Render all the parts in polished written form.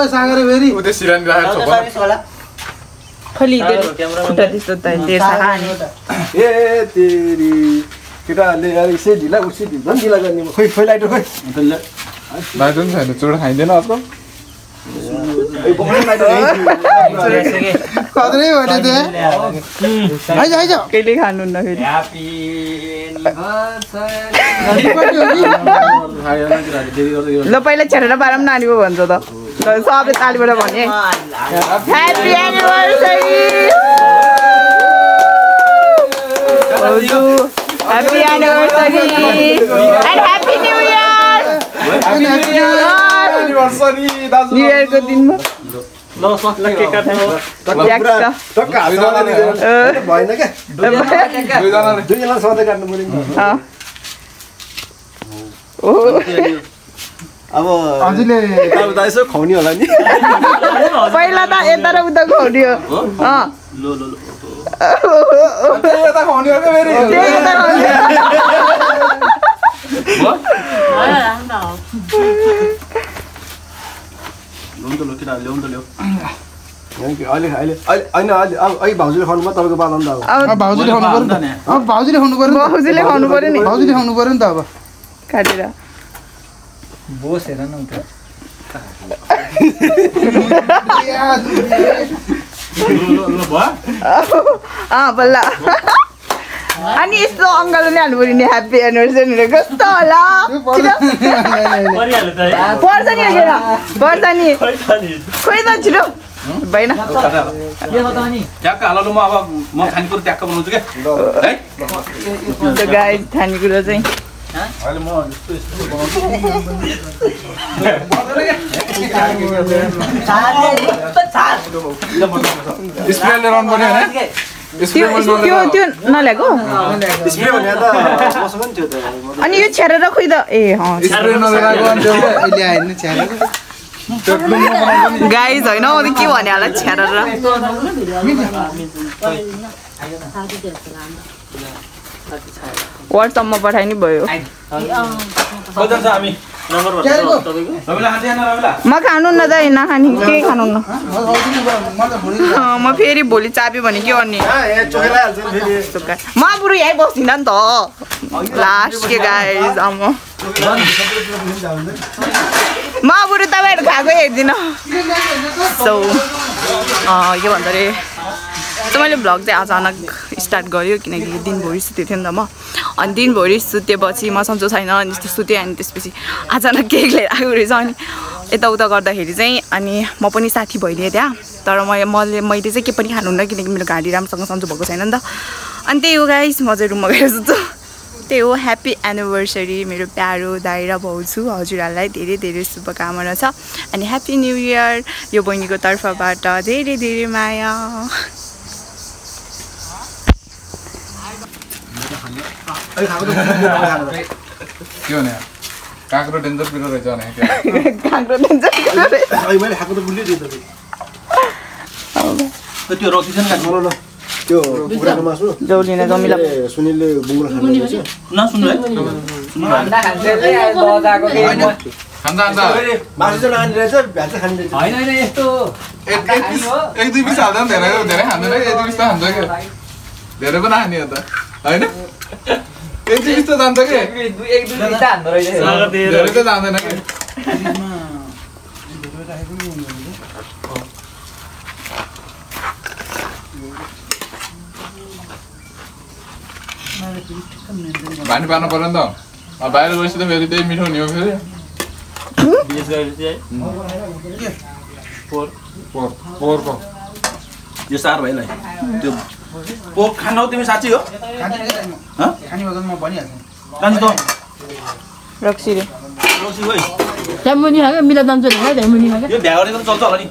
सागरे फेरि उते सिरानी राखेको छ खली खुट्टा त्यस्तो त ए तेरी केटाहरूले यार यसै ढिला उसी ढिला गर्ने खोइ खोइ लाइटर खोइ लाइटर पनि छैन चोट खाइँदैन अर्को कत्रै भने त आइज आइज कहिले खानु न फेरि ल पहिला छेडेर पारम नानी पो भन्छ त सबले तालीबाट भने happy anniversary happy anniversary and happy new year new इयरको दिनमा भएन क्या दुईजना सधैँ काट्नु पर्यो अब हजुरले यसो खुवाउने होला नि पहिला त यता र उता खुवाउने हो भाउजूले खानु तपाईँको बादम त अब भाउजूले खानु पर्यो नि अब भाउजूले खानु पर्यो भाउजूले खानु पर्यो नि भाउजूले खानु पर्यो नि त अब काटेर बोस हेर न उता बल्ल अनि यस्तो अङ्कलले नि हाल्नु पर्यो नि ह्याप्पी एनिभर्सरी कस्तो होला पर्छ नि पर्छ नि खोइ त छिटो भएन गाई खानेकुरो चाहिँ त्यो नल्याएको अनि यो छेरेर खोइ त ए गाइज होइन म त के भने होला छेरेर वाट्सएपमा पठाइ नि भयो म खानु न त नखाने के खानु न म फेरि भोलि चाप्यो भने के गर्ने म बरु यहीँ बस्दिनँ नि त लास्ट के गाइज म बरु तपाईँहरू खाएको हेर्दिनँ सो के भन्छ अरे त मैले भ्लग चाहिँ अचानक स्टार्ट गर्यो किनकि दिनभरि सुतेको थियो नि त म अनि दिनभरि सुतेपछि म सन्चो छैन अनि त्यस्तो सुतेँ अनि त्यसपछि अचानक केक लिएर आएको रहेछ अनि यताउता गर्दाखेरि चाहिँ अनि म पनि साथी भइदिएँ त्यहाँ तर मैले चाहिँ के पनि खानुहुन्न किनकि मेरो गाडी राम्रोसँग सन्चो भएको छैन नि त अनि त्यही हो गाइस म चाहिँ रुममा गएर सुत्छु त्यही हो ह्याप्पी एनिभर्सरी मेरो प्यारो दाइ र भाउजू हजुरहरूलाई धेरै धेरै शुभकामना छ अनि ह्याप्पी न्यू इयर यो बहिनीको तर्फबाट धेरै धेरै माया के भने काँक्रो डेन्जर पिरो रहेछ भने काँक्रो डेन्जर पिरो रहेछ मैले खाएको त बुझ्दै दिएँ तपाईँ त्यो रक्सी छ नि ल त्यो कुखुराको मासु जौलिन जमिला सुनिलले बुङ्गुरो खानु रहेछ नसुन्नु है मासु चाहिँ नखाने रहेछ भात चाहिँ खाने रहेछ होइन यस्तो एक दुई पिस हाल्दा पनि धेरै खाँदैन एक दुई पिस त खान्छ क्या धेरै पनि खाने हो त होइन एक दुई पिस त जान्छ कि धेरै त जाँदैन कि भानी पार्नु पर्यो नि त बाहिर गएपछि त फेरि त्यही मिठो हुने हो फेरि पोरको यो सार भाइलाई त्यो पोक खानु हो तिमी साँच्ची हो खाने भएन म भनिहाल्छु जान्छ त रक्सी रे रक्सी होइ त्यामुनि हागे मिला जान्छ नि त्यामुनि हागे यो भ्या गरेको चल्छ होला नि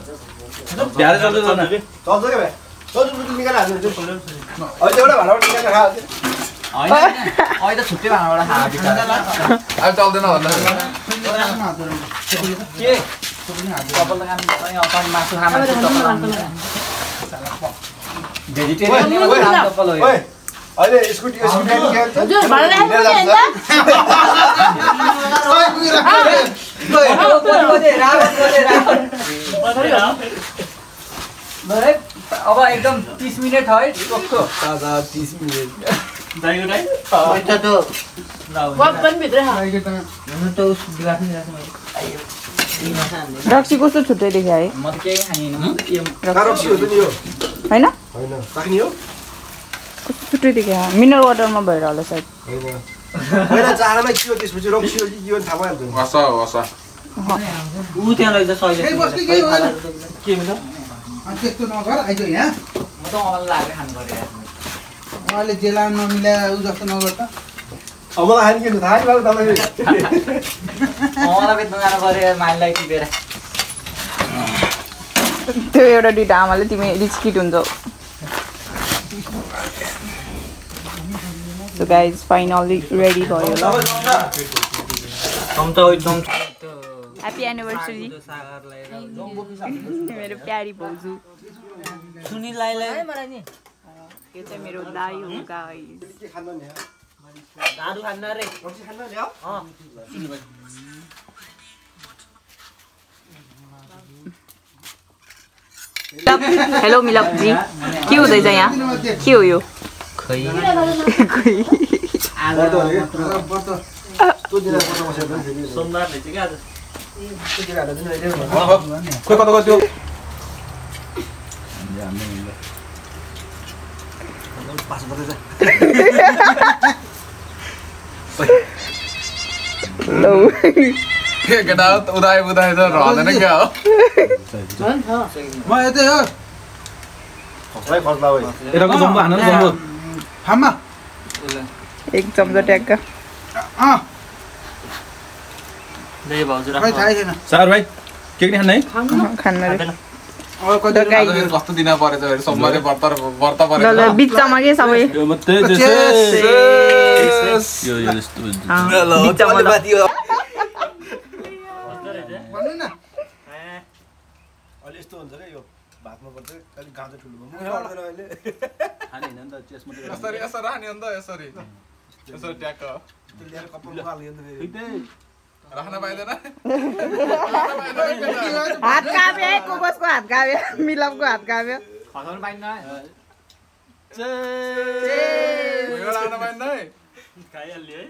भ्याले चल्छ चल्छ के भाइ चल्छ निकाल हाल्नु अहिले एउटा भाडाबाट निकालेर खा अहिले त छुट्टै भाँडाबाट खा अब चल्दैन भन्दा के कपाल त खानु मासु खानु भेजिटेरियन कपाल हो अहिले स्कुटी अब एकदम 30 मिनेट है कस्तो ताजा 30 मिनेट दाइको दाइ पैसा त कप पनि भित्र आइके त हुनु त उस दिगाख्ने राख्नु रक्सी कस्तो छुट्टै देख्यो है म त केही खानिन रक्सी हो त नि यो हैन हैन राख्ने हो कस्तो छुट्टै देख्यो मिनरल वाटरमा भएर होला सायद हैन पहिला चारामा के हो त्यसपछि रक्सी हो कि के हो थाहा भएन वसा वसा उ त्यहाँ लैजा सहिले ए बस्नु के हो के भन्छ अनि त्यस्तो नगर आइज यहाँ म त अनलाइन लागेर खानु पर्यो उहाँले जेला नमिला उ जस्तो नगर त अब मलाई खाने के थाहा नि बाबु तपाईले मलाई बेच्न जानु पर्यो माइललाई टिपेर त्यो एउटा दुईटा आमाले तिमी रिच किट हुन्छौ सो गाइज फाइनली रेडी भयो ल हम त एकदम ह्याप्पी एनिभर्सरी सागरलाई मेरो प्यारी भाउजू सुनिलाई यो चाहिँ मेरो दाइ हो गाइज के खान्न नि दारु खान्न रे रक्सी खान्न नि हो हेलो मिलप जी के हुँदैछ यहाँ के हो यो खै बर्तो हो त्यो दिन बर्तो बसेर पनि फेरि सोमबारले चाहिँ के आज त्यो दिन हाल्दा पनि अहिले खोइ कता गयो पास गर्दै जा लो केटा उदाय उदाय त रहँदैन क्या हो म यतै हो खस्दै खस्दा हो एटाको जम्बो हान न जम्बो हाममा एक चम्चा ट्याक्क दे भाउजू खै थाहै छैन सार भाइ के के खान्न है खान्न रे अब कति कस्तो दिन परेछ फेरि सोमबारे व्रत ल ल परेछ बिचमा के सबै यो मात्रै यो यस्तो हुन्छ बिचमा ल भन्नु न अहिले यस्तो हुन्छ क्या यो भातमा पर्छ अलि गाजर ठुलो मुख पर्दैन अहिले खाने हैन नि त चेस मात्रै यसरी यसरी राख्ने अन्त यसरी यसरी ट्याक्क त्यो ल्याएर कपाल हाल्यो नि त फेरि राख्न पाइँदैन हात काब्यो है कोकसको हात काब्यो मिलपको हात काब्यो फसाउनु पाइन्न उयो राख्न पाइँदैन है खाइहाल्यो है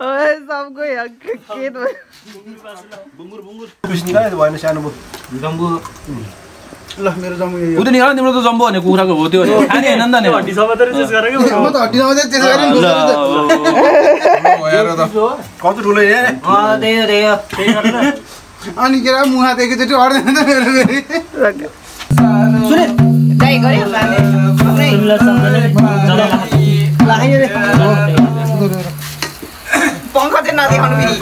ओए सबको के बुङ्गुर बुङ्गुर बिस्नी काय भएन सानो म जम्बु ल मेरो जम्मु यो उतै निकाल तिम्रो त जम्बो भने कुखुराको हो त्यो खाने हैन नि त नि म त हड्डी नआउँदै त्यसै गरी हेर त कस्तो ठुलो हे दे अनि के मुहा एकैचोटि अड्दैन त मेरो फेरि सुने दाइ गरे पंखा चाहिँ नदेखाउनु फेरि